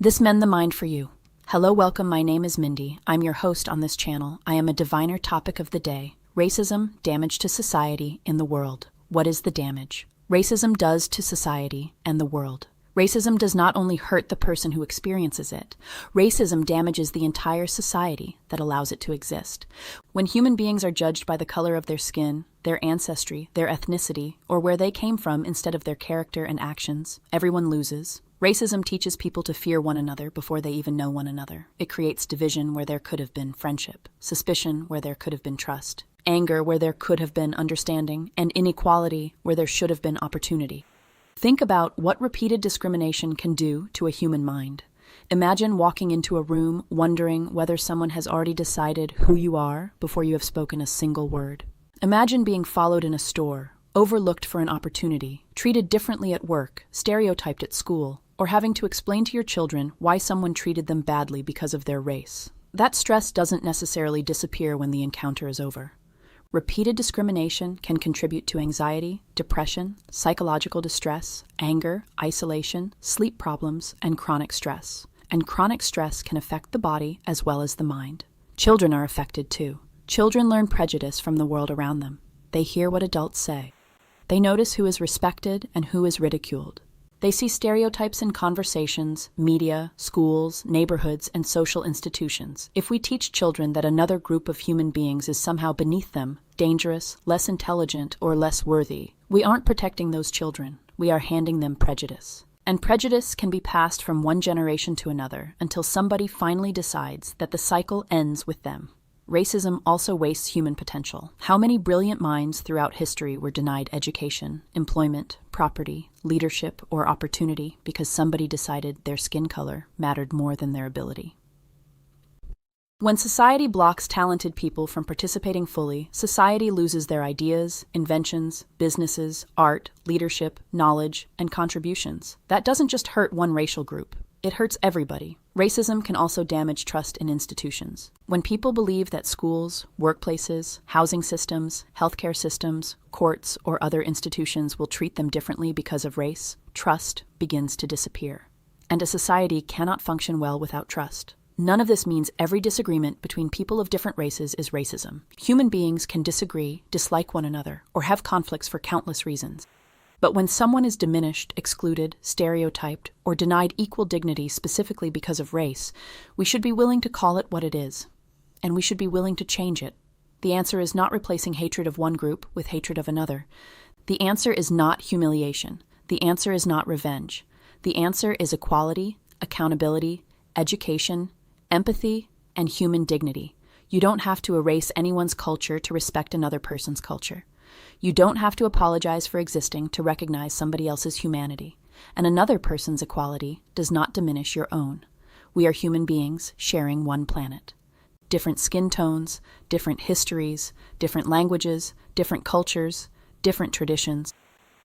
This Mend the Mind for you. Hello, welcome, my name is Mindy. I'm your host on this channel. I am a diviner topic of the day. Racism, damage to society in the world. What is the damage? Racism does to society and the world. Racism does not only hurt the person who experiences it. Racism damages the entire society that allows it to exist. When human beings are judged by the color of their skin, their ancestry, their ethnicity, or where they came from instead of their character and actions, everyone loses. Racism teaches people to fear one another before they even know one another. It creates division where there could have been friendship, suspicion where there could have been trust, anger where there could have been understanding, and inequality where there should have been opportunity. Think about what repeated discrimination can do to a human mind. Imagine walking into a room wondering whether someone has already decided who you are before you have spoken a single word. Imagine being followed in a store, overlooked for an opportunity, treated differently at work, stereotyped at school, or having to explain to your children why someone treated them badly because of their race. That stress doesn't necessarily disappear when the encounter is over. Repeated discrimination can contribute to anxiety, depression, psychological distress, anger, isolation, sleep problems, and chronic stress. And chronic stress can affect the body as well as the mind. Children are affected too. Children learn prejudice from the world around them. They hear what adults say. They notice who is respected and who is ridiculed. They see stereotypes in conversations, media, schools, neighborhoods, and social institutions. If we teach children that another group of human beings is somehow beneath them, dangerous, less intelligent, or less worthy, we aren't protecting those children. We are handing them prejudice. And prejudice can be passed from one generation to another until somebody finally decides that the cycle ends with them. Racism also wastes human potential. How many brilliant minds throughout history were denied education, employment, property, leadership, or opportunity because somebody decided their skin color mattered more than their ability? When society blocks talented people from participating fully, society loses their ideas, inventions, businesses, art, leadership, knowledge, and contributions. That doesn't just hurt one racial group. It hurts everybody. Racism can also damage trust in institutions. When people believe that schools, workplaces, housing systems, healthcare systems, courts, or other institutions will treat them differently because of race, trust begins to disappear. And a society cannot function well without trust. None of this means every disagreement between people of different races is racism. Human beings can disagree, dislike one another, or have conflicts for countless reasons. But when someone is diminished, excluded, stereotyped, or denied equal dignity specifically because of race, we should be willing to call it what it is, and we should be willing to change it. The answer is not replacing hatred of one group with hatred of another. The answer is not humiliation. The answer is not revenge. The answer is equality, accountability, education, empathy, and human dignity. You don't have to erase anyone's culture to respect another person's culture. You don't have to apologize for existing to recognize somebody else's humanity, and another person's equality does not diminish your own. We are human beings sharing one planet. Different skin tones, different histories, different languages, different cultures, different traditions,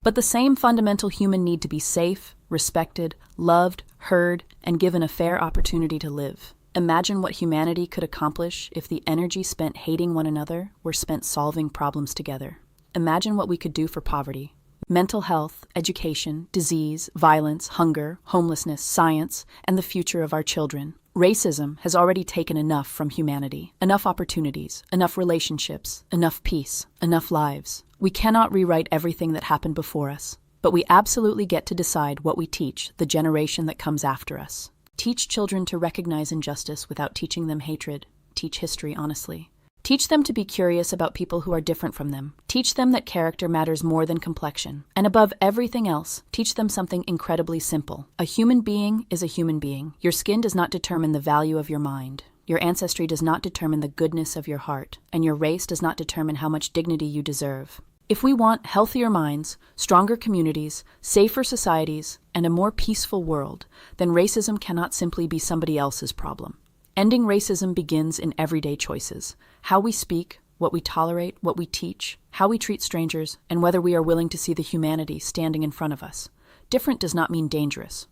but the same fundamental human need to be safe, respected, loved, heard, and given a fair opportunity to live. Imagine what humanity could accomplish if the energy spent hating one another were spent solving problems together. Imagine what we could do for poverty, mental health, education, disease, violence, hunger, homelessness, science, and the future of our children. Racism has already taken enough from humanity, enough opportunities, enough relationships, enough peace, enough lives. We cannot rewrite everything that happened before us, but we absolutely get to decide what we teach the generation that comes after us. Teach children to recognize injustice without teaching them hatred. Teach history honestly. Teach them to be curious about people who are different from them. Teach them that character matters more than complexion. And above everything else, teach them something incredibly simple. A human being is a human being. Your skin does not determine the value of your mind. Your ancestry does not determine the goodness of your heart. And your race does not determine how much dignity you deserve. If we want healthier minds, stronger communities, safer societies, and a more peaceful world, then racism cannot simply be somebody else's problem. Ending racism begins in everyday choices. How we speak, what we tolerate, what we teach, how we treat strangers, and whether we are willing to see the humanity standing in front of us. Different does not mean dangerous.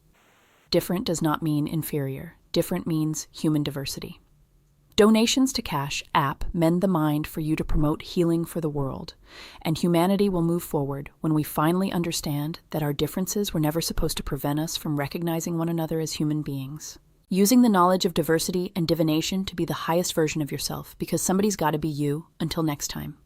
Different does not mean inferior. Different means human diversity. Donations to Cash App mend the mind for you to promote healing for the world. And humanity will move forward when we finally understand that our differences were never supposed to prevent us from recognizing one another as human beings. Using the knowledge of diversity and divination to be the highest version of yourself, because somebody's got to be you. Until next time.